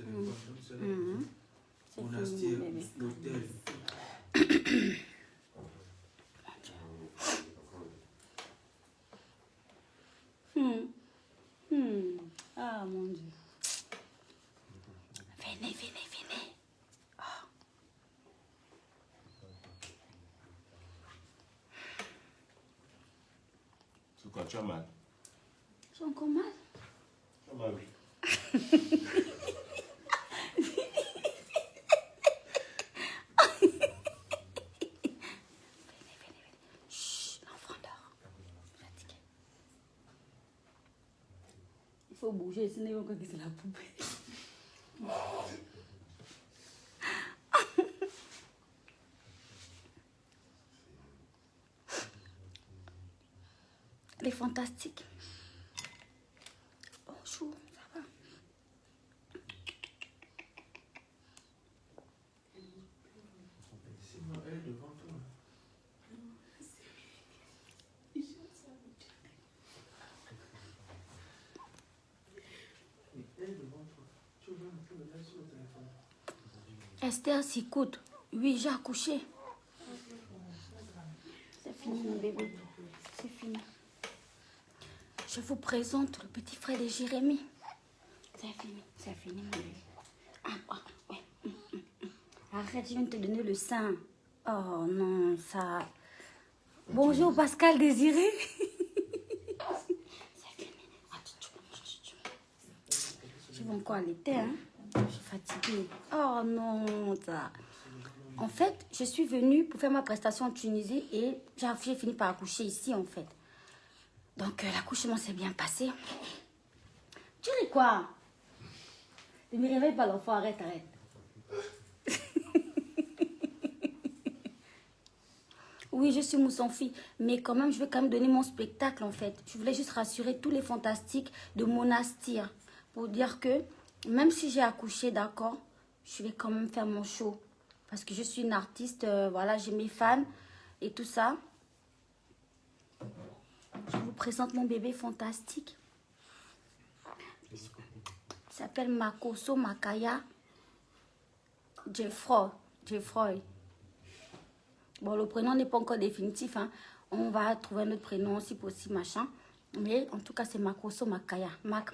téléphone. C'est Monastir, fini, bébé. l'hôtel. Ah mon Dieu. Venez, venez, venez. Oh. C'est quoi, tu as mal? J'ai encore mal. Tu as mal. Chut, l'enfant dort. Fatigué. Il faut bouger, sinon ils vont croire que c'est la poupée. Elle est fantastique. Bonjour, ça va? C'est moi, elle devant toi. Elle devant toi. Tu veux me mettre sur le téléphone. Esther s'écoute. Oui, j'ai accouché. C'est fini, mon bébé. C'est fini. Je vous présente le petit frère de Jérémie. C'est fini, mon bébé. Ouais. Arrête, je viens de te donner le sein. Oh non, ça... Bonjour, Pascal Désiré. C'est fini. Je vais encore allaiter, hein. Je suis fatiguée. Oh non, ça... En fait, je suis venue pour faire ma prestation en Tunisie et j'ai fini par accoucher ici, en fait. Donc, l'accouchement s'est bien passé. Tu ris quoi? Ne me réveille pas l'enfant, arrête. Oui, je suis Moussanfi, mais quand même, je veux quand même donner mon spectacle, en fait. Je voulais juste rassurer tous les fantastiques de Monastir pour dire que, même si j'ai accouché, d'accord, je vais quand même faire mon show. Parce que je suis une artiste, voilà, j'ai mes fans et tout ça. Je vous présente mon bébé fantastique. Il s'appelle Makoso Makaya Jeffroy. Bon, le prénom n'est pas encore définitif, hein. On va trouver un autre prénom si possible, machin. Mais en tout cas, c'est Makoso Makaya. Mac.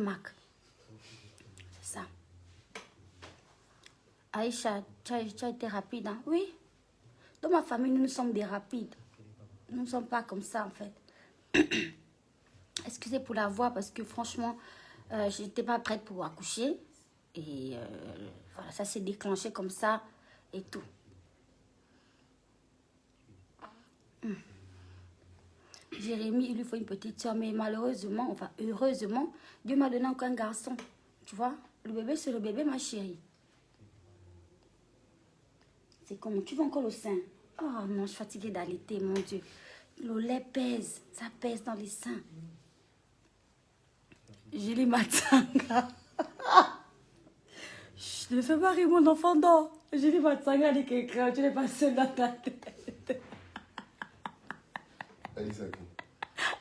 C'est ça. Aïcha, tu as été rapide, hein? Oui. Dans ma famille, nous sommes des rapides. Nous ne sommes pas comme ça, en fait. Excusez pour la voix, parce que franchement, je n'étais pas prête pour accoucher. Et voilà, ça s'est déclenché comme ça et tout. Jérémie, il lui faut une petite soeur, mais malheureusement, enfin heureusement, Dieu m'a donné encore un garçon. Tu vois, le bébé, c'est le bébé, ma chérie. C'est comment? Tu veux encore le sein? Oh non, je suis fatiguée d'allaiter, mon Dieu. Le lait pèse, ça pèse dans les seins. Julie Matsanga. Je ne fais pas rire, mon enfant dort. Julie Matsanga dit quelqu'un, tu n'es pas seule dans ta tête. Aïssa.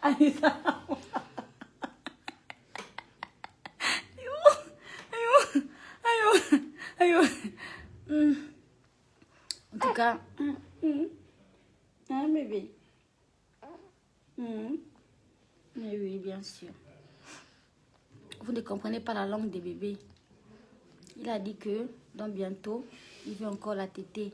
Anissa. Aïe. En tout cas, hein, bébé? Mais oui, bien sûr. Vous ne comprenez pas la langue des bébés. Il a dit que, dans bientôt, il veut encore la tétée.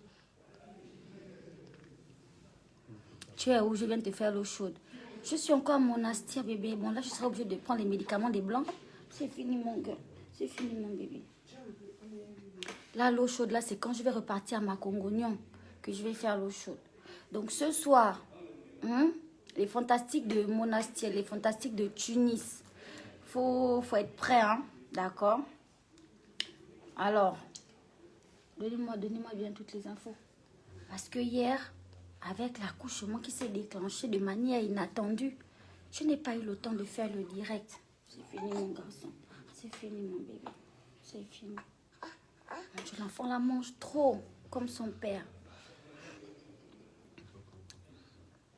Tu es où? Je viens de te faire l'eau chaude. Je suis encore à Monastir, bébé. Bon, là, je serai obligée de prendre les médicaments des blancs. C'est fini, mon gars. C'est fini, mon bébé. Là, l'eau chaude, là, c'est quand je vais repartir à ma Congognon que je vais faire l'eau chaude. Donc, ce soir, les fantastiques de Monastir, les fantastiques de Tunis, faut être prêt, hein? D'accord? Alors, donnez-moi bien toutes les infos. Parce que hier, avec l'accouchement qui s'est déclenché de manière inattendue, je n'ai pas eu le temps de faire le direct. C'est fini, mon garçon. C'est fini, mon bébé. C'est fini. L'enfant la mange trop, comme son père.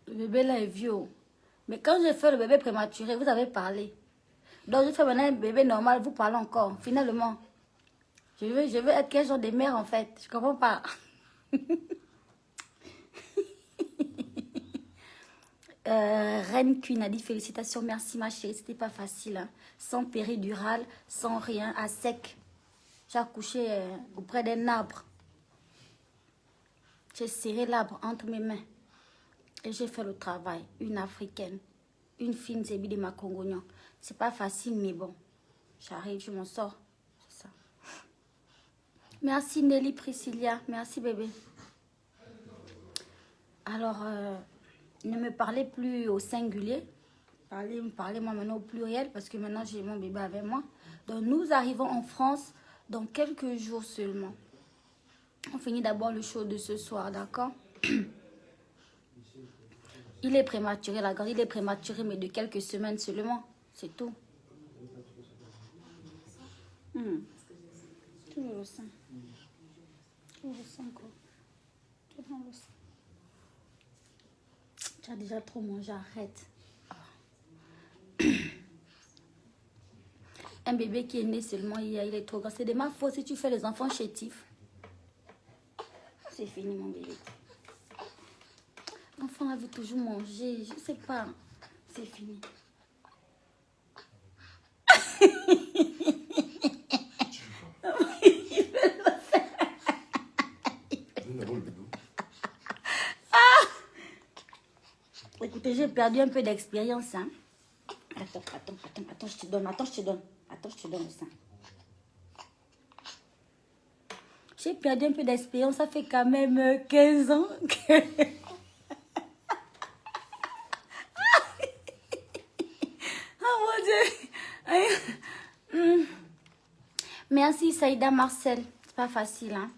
Le bébé là est vieux. Mais quand j'ai fait le bébé prématuré, vous avez parlé. Donc, je fais maintenant un bébé normal, vous parlez encore. Finalement, Je veux être quel genre de mère, en fait? Je comprends pas. Reine Queen a dit félicitations, merci ma chérie, c'était pas facile. Hein. Sans péridurale, sans rien, à sec. J'ai accouché auprès d'un arbre. J'ai serré l'arbre entre mes mains. Et j'ai fait le travail. Une africaine. Une fine zébi de ma Congognon. C'est pas facile, mais bon. J'arrive, je m'en sors. C'est ça. Merci Nelly Priscilla. Merci bébé. Alors, ne me parlez plus au singulier. Parlez-moi maintenant au pluriel parce que maintenant j'ai mon bébé avec moi. Donc nous arrivons en France dans quelques jours seulement. On finit d'abord le show de ce soir, d'accord? Il est prématuré, la grande, il est prématuré, mais de quelques semaines seulement. C'est tout. Toujours le sein. Toujours le sein, quoi. Toujours le sein. Tu as déjà trop mangé, arrête. Un bébé qui est né seulement hier, il est trop grand. C'est de ma faute si tu fais les enfants chétifs. C'est fini, mon bébé. L'enfant a veut toujours manger. Je sais pas. C'est fini. Écoutez, j'ai perdu un peu d'expérience. Hein. Attends, je te donne. Attends, je te donne le sein. J'ai perdu un peu d'expérience. Ça fait quand même 15 ans que... Merci Saïda Marcel. C'est pas facile, hein.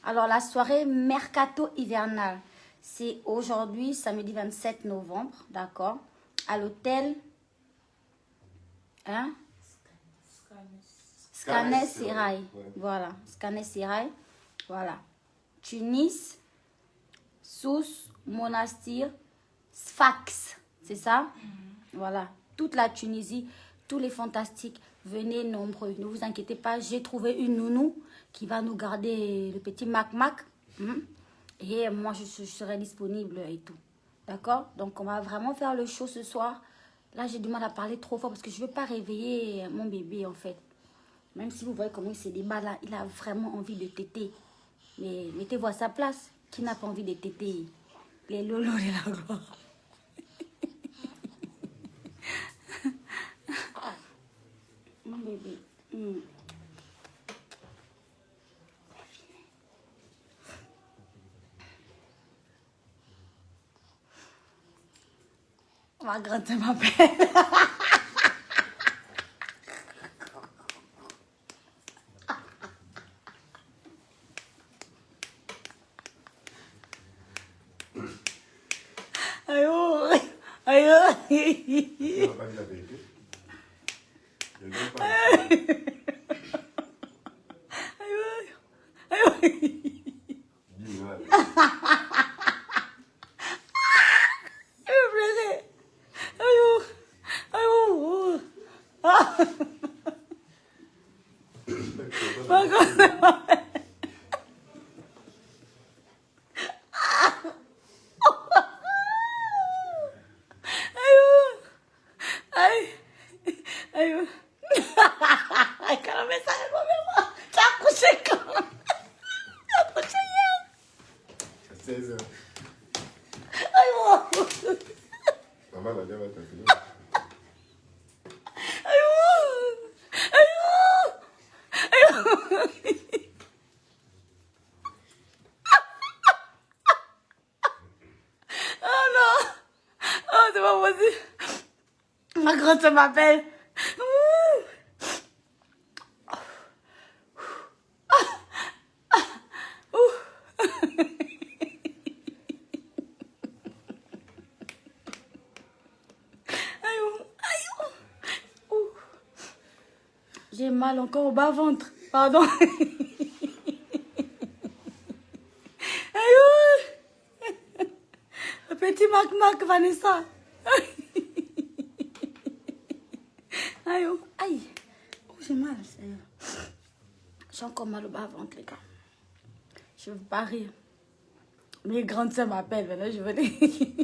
Alors, la soirée Mercato hivernal, c'est aujourd'hui, samedi 27 novembre, d'accord, à l'hôtel hein? Scanes Serail. Ouais. Voilà, Scanes Serail. Voilà. Tunis, Sousse, Monastir, Sfax. C'est ça? Voilà. Toute la Tunisie, tous les fantastiques. Venez nombreux. Ne vous inquiétez pas, j'ai trouvé une nounou qui va nous garder le petit Mac. Et moi, je serai disponible et tout. D'accord? Donc, on va vraiment faire le show ce soir. Là, j'ai du mal à parler trop fort parce que je ne veux pas réveiller mon bébé, en fait. Même si vous voyez comment il se débat là, il a vraiment envie de téter. Mais mettez-vous à sa place. Qui n'a pas envie de téter? Les lolos de la gloire. Mon bébé. Ma grande m'appelle. Aïe. Il n'a pas dit la vérité. Il n'a pas dit la vérité. Ma grande sœur m'appelle. J'ai mal encore au bas-ventre. Pardon. Le petit Mac Vanessa. Aïe. Oh, j'ai mal. J'ai encore mal au bas-ventre, les gars. Je ne veux pas rire. Mes grandes sœurs m'appellent, maintenant je veux les...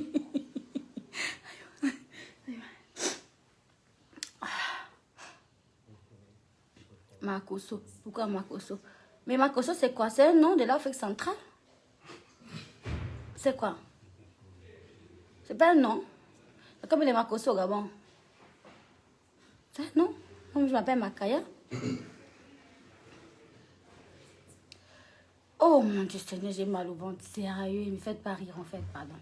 Makoso. Pourquoi Makoso? Mais Makoso, c'est quoi? C'est un nom de l'Afrique centrale? C'est quoi? C'est pas un nom. C'est comme les Makoso au Gabon. C'est un nom. Comme je m'appelle Makaya. Oh mon Dieu Seigneur, j'ai mal au ventre. Sérieux, ne me faites pas rire en fait, pardon.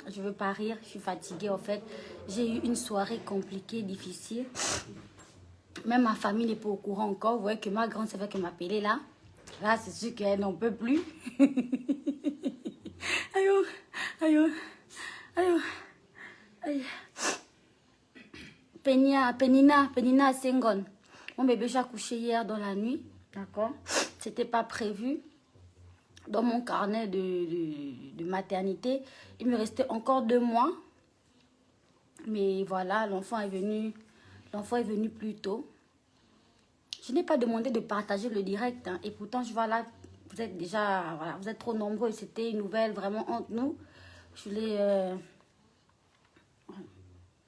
Je veux pas rire, je suis fatiguée en fait. J'ai eu une soirée compliquée, difficile. Même ma famille n'est pas au courant encore. Vous voyez que ma grande sœur qui m'appelait là. Là, c'est sûr qu'elle n'en peut plus. Aïe, aïe, aïe, aïe. Penina Sengon. Mon bébé, j'ai accouché hier dans la nuit. D'accord? C'était pas prévu. Dans mon carnet de maternité, il me restait encore 2 mois. Mais voilà, l'enfant est venu plus tôt. Je n'ai pas demandé de partager le direct. Hein, et pourtant, je vois là, vous êtes déjà, voilà, vous êtes trop nombreux. C'était une nouvelle vraiment entre nous. Je l'ai...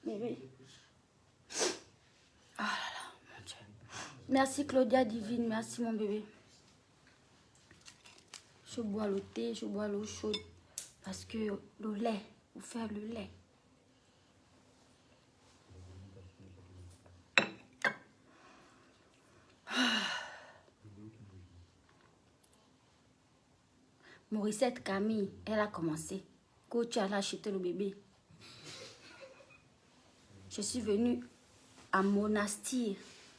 Bébé. Ah là là, mon Dieu. Merci Claudia Divine, merci mon bébé. Je bois le thé, je bois l'eau chaude. Parce que le lait, pour faire le lait. Morissette Camille, elle a commencé. Coach, elle a acheté le bébé. Je suis venue à Monastir,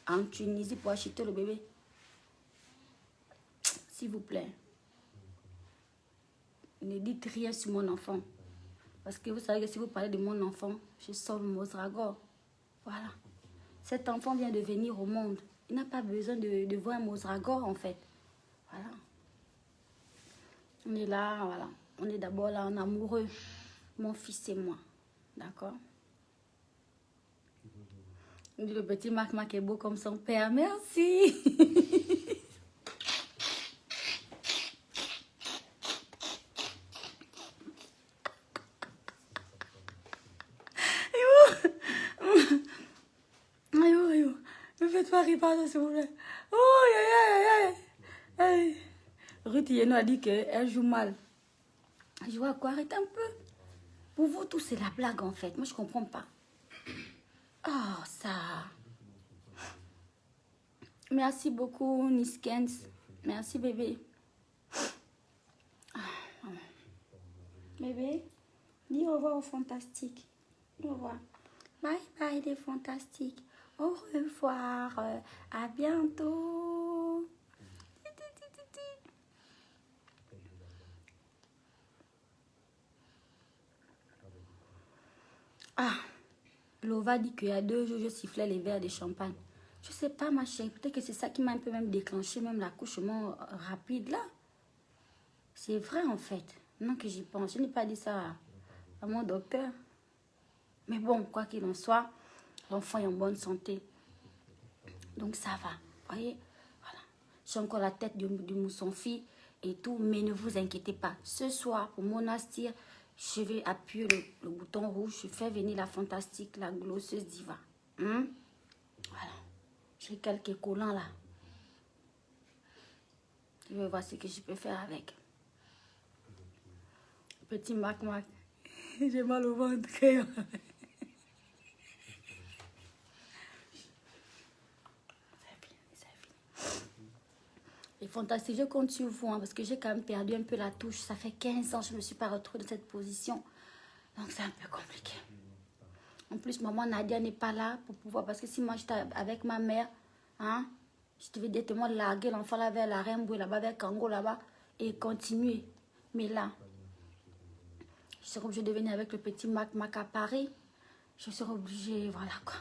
en Tunisie, pour acheter le bébé. S'il vous plaît. Ne dites rien sur mon enfant. Parce que vous savez que si vous parlez de mon enfant, je sors le Mozragor. Voilà. Cet enfant vient de venir au monde. Il n'a pas besoin de voir un Mozragor, en fait. Voilà. On est là, voilà. On est d'abord là en amoureux. Mon fils et moi. D'accord? Le petit Marc est beau comme son père. Merci. Aïe, ne faites pas rire, pardon, s'il vous plaît. Oh, aïe, aïe, aïe, aïe. Ruth Yeno a dit qu'elle joue mal. Je vois quoi? Arrête un peu. Pour vous tous, c'est la blague en fait. Moi, je comprends pas. Oh, ça. Merci beaucoup, Niskens. Merci, bébé. Bébé, dis au revoir aux fantastiques. Au revoir. Bye bye, les fantastiques. Au revoir. À bientôt. Ah, Lova dit qu'il y a 2 jours, je sifflais les verres de champagne. Je sais pas, ma chérie. Peut-être que c'est ça qui m'a un peu même déclenché, même l'accouchement rapide là. C'est vrai en fait. Non que j'y pense. Je n'ai pas dit ça à mon docteur. Mais bon, quoi qu'il en soit, l'enfant est en bonne santé. Donc ça va. Voyez, voilà. J'ai encore la tête de mousson-fille et tout, mais ne vous inquiétez pas. Ce soir, pour Monastir, je vais appuyer le bouton rouge. Je fais venir la fantastique, la glosseuse diva. Voilà. J'ai quelques collants là. Je vais voir ce que je peux faire avec. Petit Mac. J'ai mal au ventre. C'est fantastique, je compte sur vous, hein, parce que j'ai quand même perdu un peu la touche. Ça fait 15 ans que je ne me suis pas retrouvée dans cette position. Donc c'est un peu compliqué. En plus, maman Nadia n'est pas là pour pouvoir... Parce que si moi j'étais avec ma mère, hein, je devais directement larguer l'enfant là vers la Remboué, là-bas vers Kango, là-bas, et continuer. Mais là, je serais obligée de venir avec le petit Mac à Paris. Je serais obligée, voilà quoi.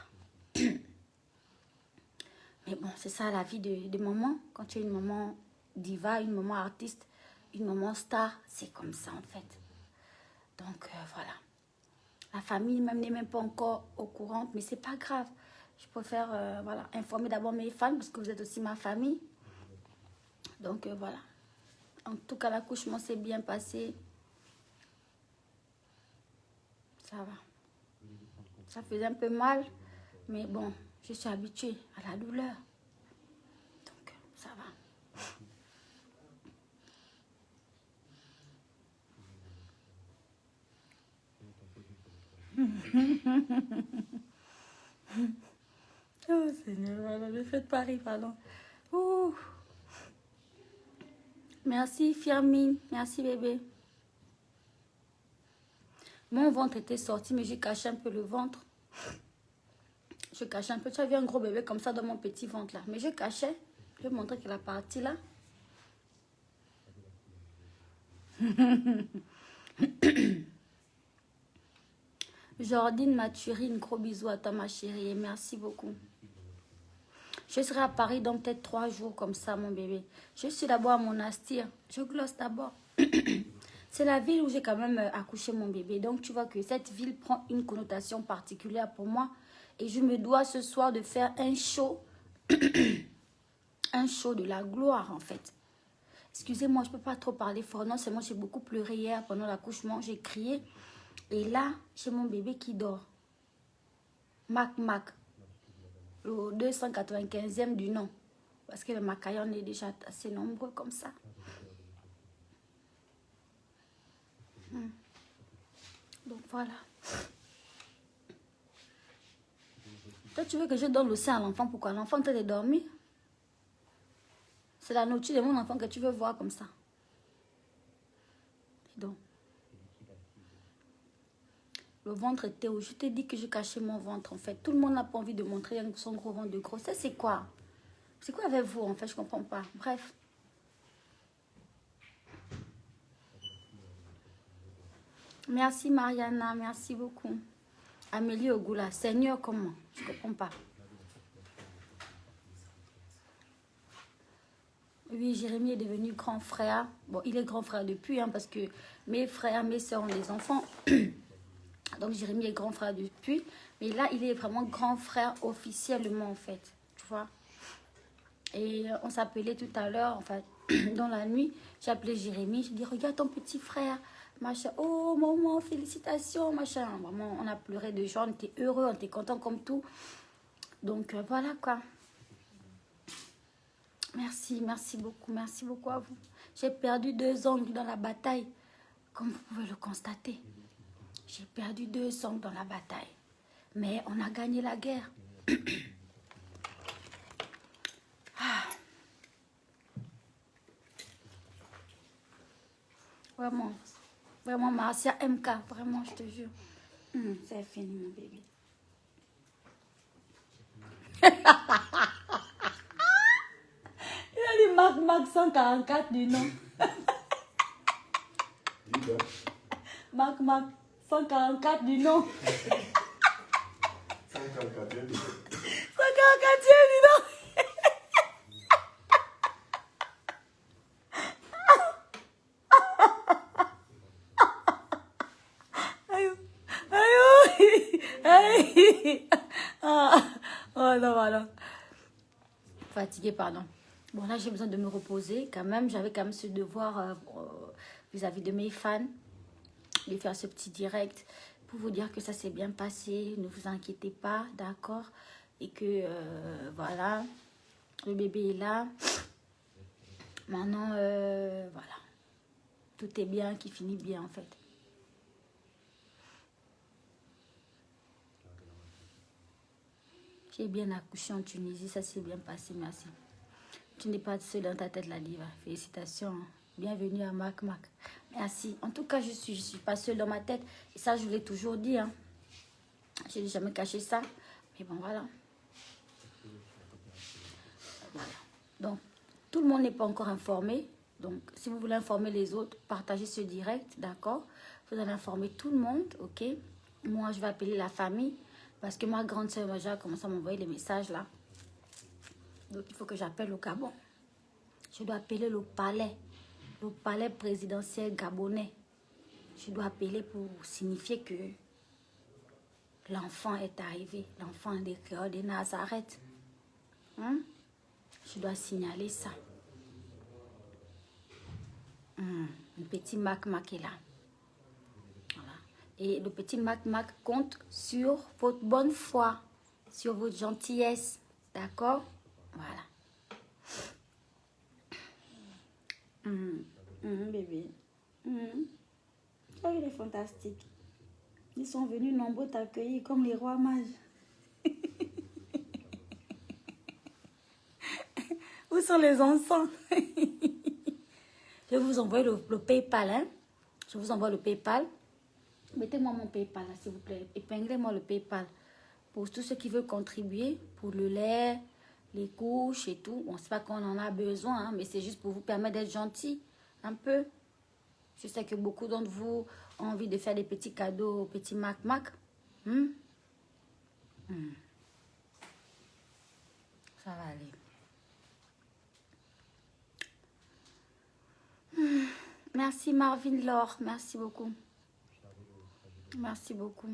Mais bon, c'est ça la vie de maman. Quand tu es une maman diva, une maman artiste, une maman star, c'est comme ça en fait. Donc voilà. La famille même n'est même pas encore au courant, mais c'est pas grave. Je préfère voilà, informer d'abord mes fans parce que vous êtes aussi ma famille. Donc voilà. En tout cas, l'accouchement s'est bien passé. Ça va. Ça faisait un peu mal, mais bon, je suis habituée à la douleur. Donc ça va. Oh Seigneur, ne faites pas rire, pardon. Ouh. Merci Firmine, merci bébé. Mon ventre était sorti, mais j'ai caché un peu le ventre. Je cachais un peu. Tu as vu un gros bébé comme ça dans mon petit ventre là. Mais je cachais. Je vais montrer que la partie là. Jordine Mathurine, gros bisous à toi ma chérie. Et merci beaucoup. Je serai à Paris dans peut-être 3 jours comme ça mon bébé. Je suis d'abord à Monastir. Je glosse d'abord. C'est la ville où j'ai quand même accouché mon bébé. Donc tu vois que cette ville prend une connotation particulière pour moi. Et je me dois ce soir de faire un show. Un show de la gloire en fait. Excusez-moi, je ne peux pas trop parler fort. Non, c'est moi, j'ai beaucoup pleuré hier pendant l'accouchement. J'ai crié. Et là, j'ai mon bébé qui dort. Mac, le 295e du nom. Parce que le Macaillon est déjà assez nombreux comme ça. Donc voilà. Toi, tu veux que je donne le sein à l'enfant? Pourquoi? L'enfant t'a dormi? C'est la nourriture de mon enfant que tu veux voir comme ça. Donc, le ventre était où? Je t'ai dit que je cachais mon ventre en fait. Tout le monde n'a pas envie de montrer son gros ventre de grossesse. C'est quoi? C'est quoi avec vous en fait? Je comprends pas. Bref. Merci Mariana, merci beaucoup. Amélie Ogoula, Seigneur comment? Je comprends pas. Oui, Jérémy est devenu grand frère. Bon, il est grand frère depuis, hein, parce que mes frères, mes soeurs ont des enfants. Donc, Jérémy est grand frère depuis. Mais là, il est vraiment grand frère officiellement, en fait. Tu vois. Et on s'appelait tout à l'heure, enfin, dans la nuit. J'ai appelé Jérémy. J'ai dit, regarde ton petit frère. Machin. Oh, maman, félicitations, machin. Vraiment, on a pleuré de joie. On était heureux, on était contents comme tout. Donc, voilà, quoi. Merci beaucoup à vous. J'ai perdu 2 ongles dans la bataille, comme vous pouvez le constater. J'ai perdu 2 ongles dans la bataille, mais on a gagné la guerre. Ah. Vraiment, Marcia MK, vraiment, je te jure. C'est fini, mon bébé. Il a dit Mac 144 du nom. Mac 144 du nom. 144e du nom. 144e du nom. Oh non, voilà. Fatiguée, pardon. Bon, là, j'ai besoin de me reposer quand même. J'avais quand même ce devoir vis-à-vis de mes fans de faire ce petit direct pour vous dire que ça s'est bien passé. Ne vous inquiétez pas, d'accord? Et que, voilà, le bébé est là. Maintenant, voilà. Tout est bien, qui finit bien, en fait. J'ai bien accouché en Tunisie, ça s'est bien passé, merci. Tu n'es pas seule dans ta tête, la diva. Félicitations. Bienvenue à Mac. Merci. En tout cas, je suis pas seule dans ma tête. Et ça, je vous l'ai toujours dit. Hein. Je n'ai jamais caché ça. Mais bon, voilà. Voilà. Donc, tout le monde n'est pas encore informé. Donc, si vous voulez informer les autres, partagez ce direct, d'accord? Vous allez informer tout le monde, ok? Moi, je vais appeler la famille. Parce que ma grande soeur Maja commence à m'envoyer les messages là. Donc il faut que j'appelle au Gabon. Je dois appeler le palais présidentiel gabonais. Je dois appeler pour signifier que l'enfant est arrivé. L'enfant des cœurs de Nazareth. Hein? Je dois signaler ça. petit Mac Mac est là. Voilà. Et le petit Mac Mac compte sur votre bonne foi, sur votre gentillesse. D'accord? Voilà. Bébé. Oh, il est fantastique. Ils sont venus nombreux t'accueillir comme les rois mages. Où sont les enfants? Je vais vous envoyer le PayPal. Hein? Je vous envoie le PayPal. Mettez-moi mon PayPal, s'il vous plaît. Épinglez-moi le PayPal. Pour tous ceux qui veulent contribuer, pour le lait, les couches et tout. Bon, c'est pas qu'on en a besoin, hein, mais c'est juste pour vous permettre d'être gentil. Un peu. Je sais que beaucoup d'entre vous ont envie de faire des petits cadeaux aux petits Mac Mac. Ça va aller. Merci Marvin Laure. Merci beaucoup. Merci beaucoup.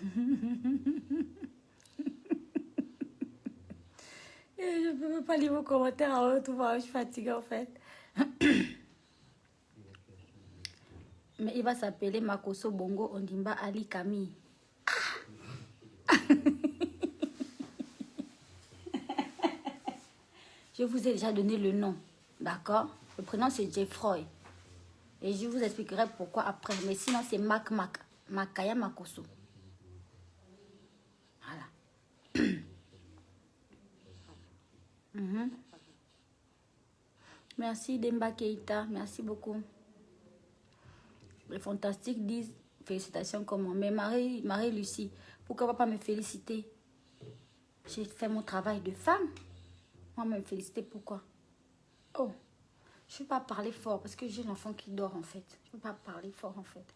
Je ne peux pas lire vos commentaires en haut, tout va, je suis fatiguée en fait. Mais il va s'appeler Makoso Bongo Ondimba Ali Camille. Je vous ai déjà donné le nom, d'accord? Le prénom c'est Jeffroy. Et je vous expliquerai pourquoi après. Mais sinon c'est Mac Mac. Makaya Makoso. Voilà. Merci Demba Keita. Merci beaucoup. Les fantastiques disent félicitations comment. Mais Marie-Lucie, pourquoi on ne va pas me féliciter? J'ai fait mon travail de femme. On va me féliciter pourquoi? Oh, je ne vais pas parler fort parce que j'ai l'enfant qui dort en fait. Je ne peux pas parler fort en fait.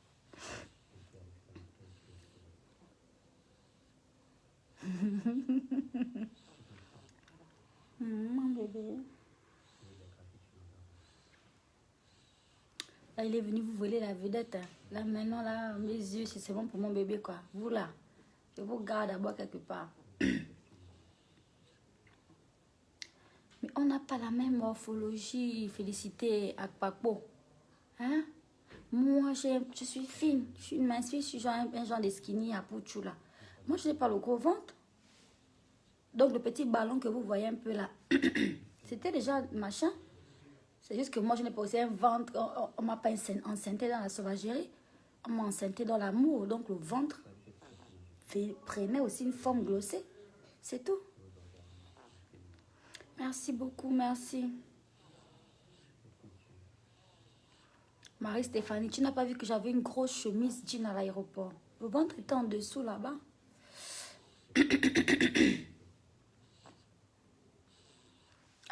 Mon bébé. Là, il est venu vous voler la vedette. Hein. Là, maintenant, là, mes yeux, c'est bon pour mon bébé, quoi. Vous, là, je vous garde d'abord quelque part. Mais on n'a pas la même morphologie. Félicité à Papo. Hein? Moi, je suis fine. Je suis une mince fille. Je suis genre un genre de skinny à Pouchou, là. Moi, je n'ai pas le gros ventre. Donc, le petit ballon que vous voyez un peu là, c'était déjà machin. C'est juste que moi, je n'ai pas aussi un ventre. On ne m'a pas enceinté dans la sauvagerie. On m'a enceinté dans l'amour. Donc, le ventre prenait aussi une forme glossée. C'est tout. Merci beaucoup, merci. Marie-Stéphanie, tu n'as pas vu que j'avais une grosse chemise jean à l'aéroport? Le ventre était en dessous là-bas.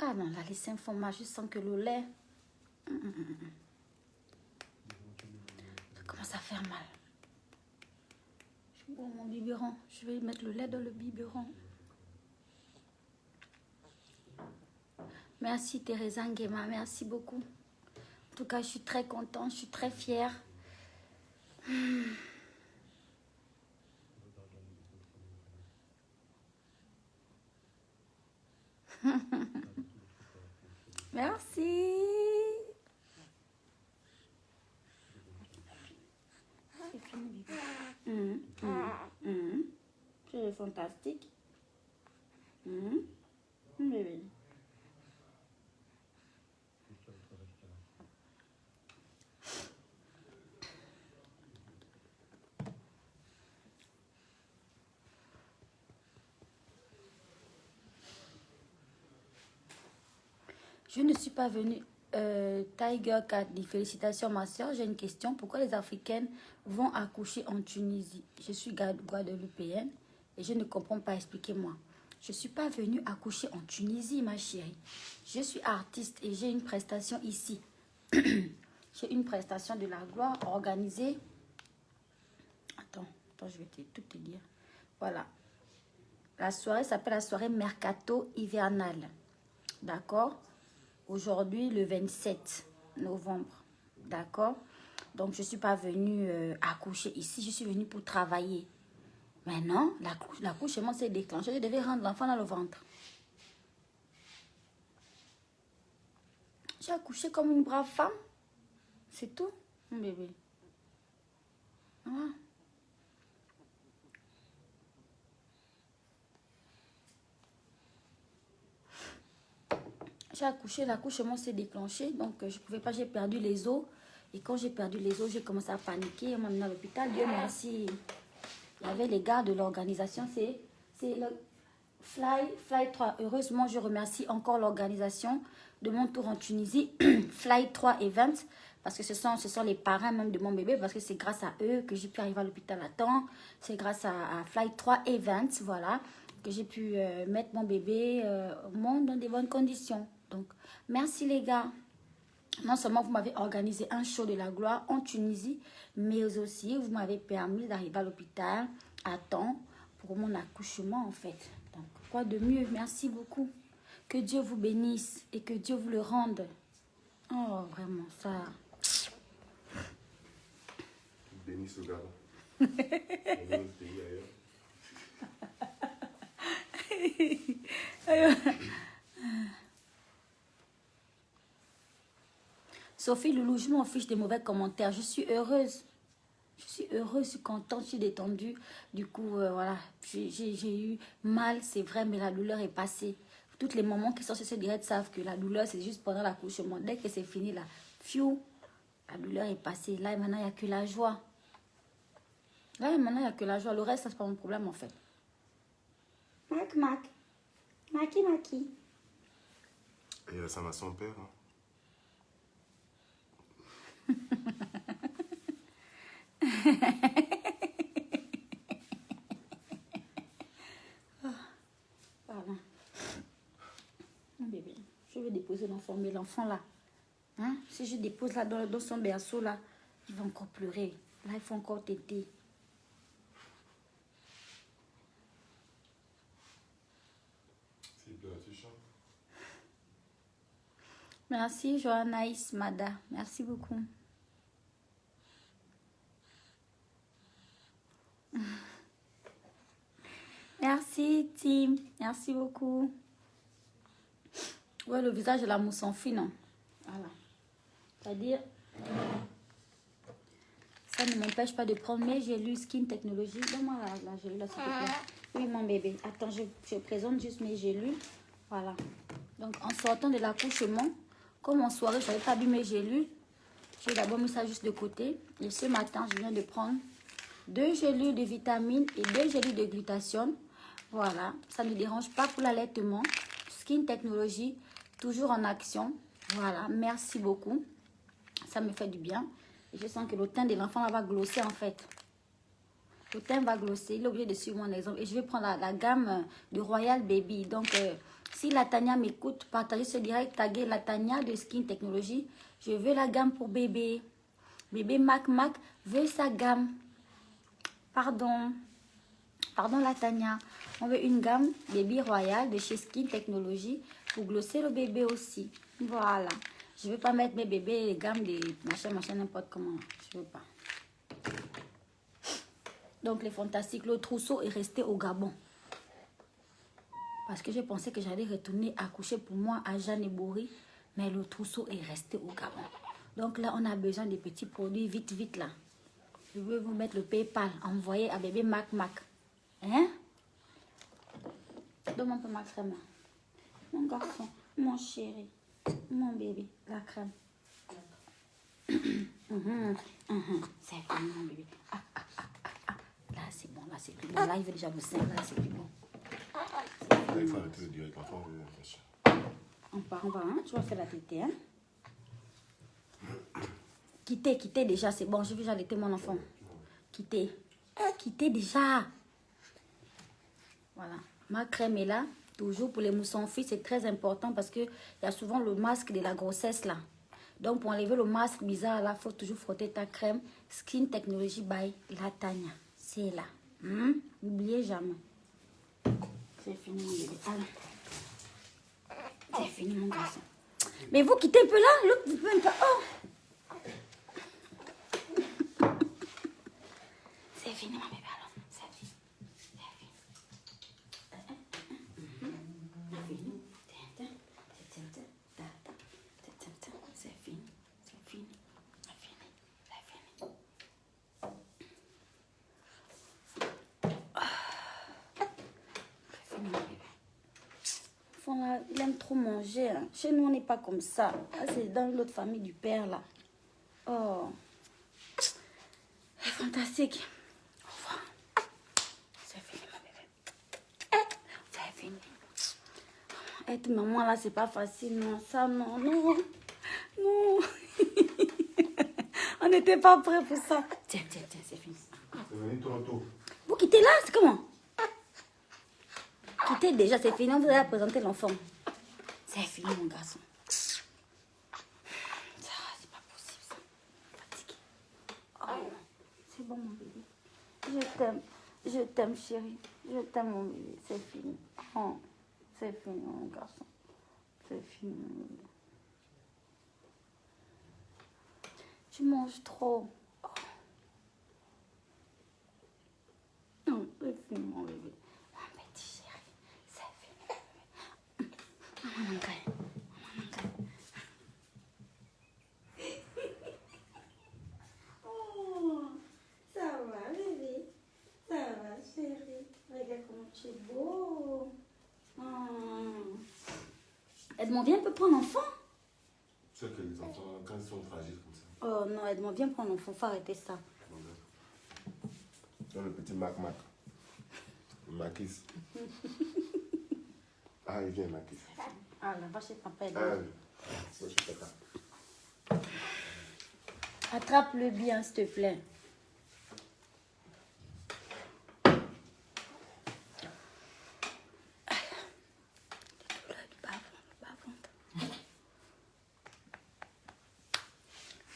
Ah non, là, les seins font mal. Je sens que le lait... Ça commence à faire mal. Je bois mon biberon. Je vais mettre le lait dans le biberon. Merci Teresa Nguema, merci beaucoup. En tout cas, je suis très contente, je suis très fière. Merci. C'est fini. C'est fantastique. Bébé. Je ne suis pas venue. Tiger Cat dit félicitations ma soeur. J'ai une question. Pourquoi les Africaines vont accoucher en Tunisie? Je suis guadeloupéenne et je ne comprends pas. Expliquez-moi. Je ne suis pas venue accoucher en Tunisie, ma chérie. Je suis artiste et j'ai une prestation ici. J'ai une prestation de la gloire organisée. Attends, je vais tout te dire. Voilà. La soirée s'appelle la soirée Mercato hivernale. D'accord? Aujourd'hui, le 27 novembre. D'accord? Donc, je ne suis pas venue accoucher ici. Je suis venue pour travailler. Maintenant, l'accouchement s'est déclenché. Je devais rendre l'enfant dans le ventre. J'ai accouché comme une brave femme. C'est tout, mon bébé. Voilà. J'ai accouché, l'accouchement s'est déclenché. Donc, je ne pouvais pas, j'ai perdu les os. Et quand j'ai perdu les os, j'ai commencé à paniquer. On m'a amené à l'hôpital. Dieu merci. Il y avait les gars de l'organisation. C'est le Fly 3. Heureusement, je remercie encore l'organisation de mon tour en Tunisie. Fly 3 Events. Parce que ce sont les parrains même de mon bébé. Parce que c'est grâce à eux que j'ai pu arriver à l'hôpital à temps. C'est grâce à Fly 3 Events, voilà, que j'ai pu mettre mon bébé au monde dans des bonnes conditions. Donc, merci les gars. Non seulement vous m'avez organisé un show de la gloire en Tunisie, mais aussi vous m'avez permis d'arriver à l'hôpital à temps pour mon accouchement en fait. Donc, quoi de mieux? Merci beaucoup. Que Dieu vous bénisse et que Dieu vous le rende. Oh, vraiment, ça... Bénisse le gars. On est dans le pays ailleurs. Sophie Loulou, je m'en fiche des mauvais commentaires. Je suis heureuse. Je suis heureuse, je suis contente, je suis détendue. Du coup, voilà, j'ai eu mal, c'est vrai, mais la douleur est passée. Toutes les mamans qui sont sur ce direct savent que la douleur, c'est juste pendant l'accouchement. Dès que c'est fini, là, fiou, la douleur est passée. Là, maintenant, il n'y a que la joie. Là, maintenant, il n'y a que la joie. Le reste, ça, c'est pas mon problème, en fait. Mac. Maki. Et ça m'a son père. Hein. Pardon. Mon bébé, je vais déposer l'enfant, mais l'enfant là, hein, si je dépose là dans son berceau là, il va encore pleurer. Là, il faut encore téter. C'est bien, tu chantes. Merci Johannaïs Mada, merci beaucoup. Merci Tim, merci beaucoup. Ouais, le visage de la mousse en fine. Non? Voilà. C'est-à-dire, ça ne m'empêche pas de prendre mes gélules Skin Technologie. Donne-moi la gélule là, s'il te plaît. Oui, mon bébé. Attends, je présente juste mes gélules. Voilà. Donc, en sortant de l'accouchement, comme en soirée, je n'avais pas bu mes gélules. J'ai d'abord mis ça juste de côté. Et ce matin, je viens de prendre 2 gélules de vitamines et 2 gélules de glutathione. Voilà, ça ne dérange pas pour l'allaitement. Skin Technologie, toujours en action. Voilà, merci beaucoup. Ça me fait du bien. Et je sens que le teint de l'enfant va glosser en fait. Le teint va glosser. Il est obligé de suivre mon exemple. Et je vais prendre la gamme de Royal Baby. Donc, si la Tania m'écoute, partagez ce direct, taguez la Tania de Skin Technologie. Je veux la gamme pour bébé. Bébé Mac veut sa gamme. Pardon la Tania. On veut une gamme Baby Royal de chez Skin Technologie pour glosser le bébé aussi. Voilà. Je ne veux pas mettre mes bébés les gammes des machin, n'importe comment. Je ne veux pas. Donc les fantastiques, le trousseau est resté au Gabon. Parce que je pensais que j'allais retourner accoucher pour moi à Jeanne et Bory. Mais le trousseau est resté au Gabon. Donc là, on a besoin des petits produits vite là. Je veux vous mettre le PayPal. Envoyé à bébé Mac. Hein? Donne-moi un peu ma crème. Mon garçon, mon chéri, mon bébé, la crème. C'est fini, mon bébé. Là, c'est bon, là, c'est plus bon. Là, il veut déjà vous serrer, là, c'est plus bon. Il faut arrêter le direct. L'enfant veut. On va, hein? Tu vas faire la tétée, hein? Quittez déjà, c'est bon. Je vais déjà allaiter mon enfant. Quittez déjà. Voilà. Ma crème est là. Toujours pour les moussons filles, c'est très important parce qu'il y a souvent le masque de la grossesse là. Donc pour enlever le masque bizarre là, il faut toujours frotter ta crème Skin Technologie by La Tania. C'est là. N'oubliez jamais. C'est fini mon bébé. Allez. C'est fini mon garçon. Mais vous quittez un peu là. L'autre, vous pouvez un peu. Oh. C'est fini mon bébé alors. C'est fini. enfant là, il aime trop manger. Hein. Chez nous, on n'est pas comme ça. Ah, c'est dans l'autre famille du père là. Oh. C'est fantastique. Au revoir. C'est fini, ma bébé. C'est fini. Être maman là, c'est pas facile. Non, ça, non, non. Non. On n'était pas prêts pour ça. Tiens, tiens, tiens, c'est fini. C'est venu trop tôt. Vous quittez là, c'est comment? Quittez déjà, c'est fini. On vous a présenté l'enfant. C'est fini, mon garçon. Ça, c'est pas possible, ça. Fatigué. Oh, c'est bon, mon bébé. Je t'aime. Je t'aime, chérie. Je t'aime, mon bébé. C'est fini. Oh, c'est fini, mon garçon. C'est fini, mon bébé. Tu manges trop. Oh. Non, c'est fini, mon bébé. Mon petit chéri. C'est fini. Maman, mon gars. Oh, ça va, bébé. Ça va, chérie. Regarde comment tu es beau. Oh. Edmond, viens un peu prendre l'enfant. Tu sais que les enfants, quand ils sont fragiles comme ça. Oh non, Edmond, viens prendre l'enfant. Faut arrêter ça. Dans le petit Mac. Le Maquis. Ah, il vient, Maquis. Ah, là, va chez papa, Ah, Edmond. oui. Je suis d'accord. Attrape-le bien, s'il te plaît.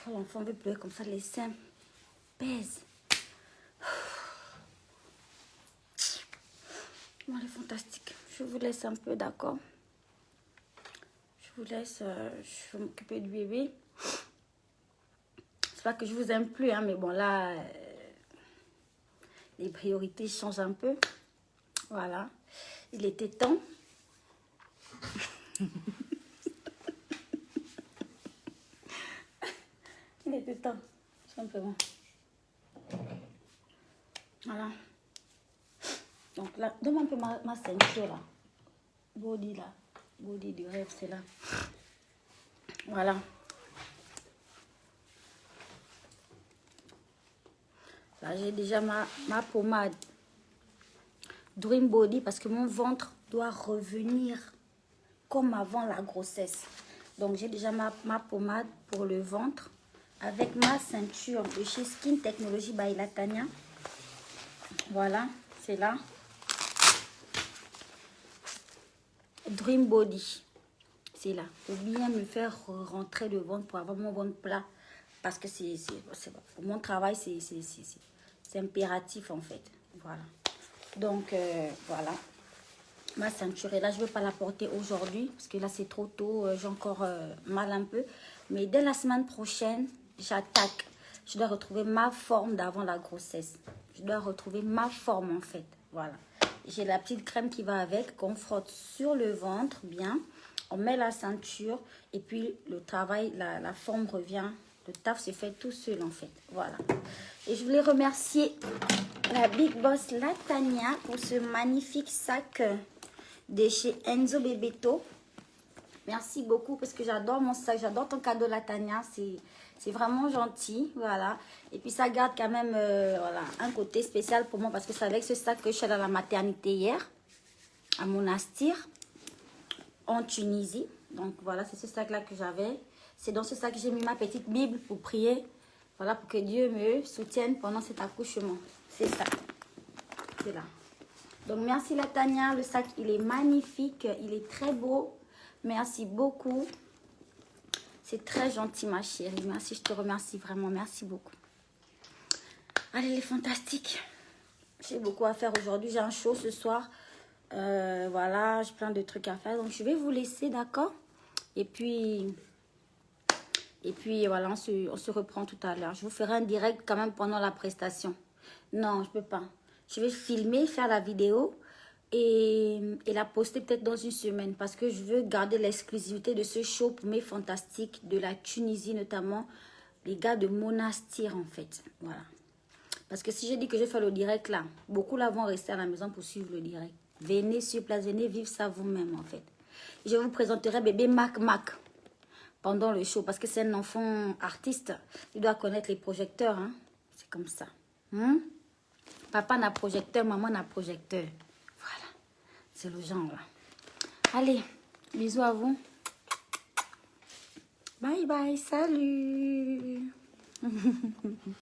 Quand l'enfant veut pleurer comme ça, les seins pèsent. Bon, elle est fantastique. Je vous laisse un peu, d'accord? Je vous laisse, je vais m'occuper du bébé. C'est pas que je vous aime plus, hein, mais bon, là, les priorités changent un peu. Voilà. Il était temps. Il était temps, simplement. Voilà. Donc là, donne-moi un peu ma ceinture là. Body là. Body du rêve, c'est là. Voilà. Là, j'ai déjà ma pommade Dream Body parce que mon ventre doit revenir comme avant la grossesse. Donc, j'ai déjà ma pommade pour le ventre avec ma ceinture de chez Skin Technology by Latanya. Voilà, c'est là. Dream Body. C'est là. Faut bien me faire rentrer le ventre pour avoir mon ventre plat. Parce que pour mon travail, c'est impératif en fait. Voilà. Donc, voilà. Ma ceinture est là. Je ne veux pas la porter aujourd'hui. Parce que là, c'est trop tôt. J'ai encore mal un peu. Mais dès la semaine prochaine, j'attaque. Je dois retrouver ma forme d'avant la grossesse. Je dois retrouver ma forme en fait. Voilà. J'ai la petite crème qui va avec, qu'on frotte sur le ventre, bien. On met la ceinture et puis le travail, la forme revient. Le taf se fait tout seul en fait. Voilà. Et je voulais remercier la Big Boss Latanya pour ce magnifique sac de chez Enzo Bebeto. Merci beaucoup parce que j'adore mon sac. J'adore ton cadeau Latanya. C'est vraiment gentil. Voilà. Et puis ça garde quand même voilà, un côté spécial pour moi parce que c'est avec ce sac que je suis allée à la maternité hier. À Monastir. En Tunisie. Donc voilà, c'est ce sac-là que j'avais. C'est dans ce sac que j'ai mis ma petite Bible pour prier. Voilà, pour que Dieu me soutienne pendant cet accouchement. C'est ça. C'est là. Donc merci Latanya. Le sac, il est magnifique. Il est très beau. Merci beaucoup. C'est très gentil ma chérie. Merci, je te remercie vraiment. Merci beaucoup. Allez, elle est fantastique. J'ai beaucoup à faire aujourd'hui. J'ai un show ce soir. Voilà, j'ai plein de trucs à faire. Donc, je vais vous laisser, d'accord? Et puis voilà, on se reprend tout à l'heure. Je vous ferai un direct quand même pendant la prestation. Non, je peux pas. Je vais filmer, faire la vidéo et la poster peut-être dans une semaine parce que je veux garder l'exclusivité de ce show pour mes fantastiques de la Tunisie, notamment les gars de Monastir en fait. Voilà. Parce que si je dis que je vais faire le direct là, beaucoup là vont rester à la maison pour suivre le direct. Venez sur place, venez vivre ça vous-même en fait. Je vous présenterai bébé Mac pendant le show. Parce que c'est un enfant artiste. Il doit connaître les projecteurs. Hein. C'est comme ça. Papa n'a projecteur, maman n'a projecteur. Voilà. C'est le genre là. Allez, bisous à vous. Bye bye, salut.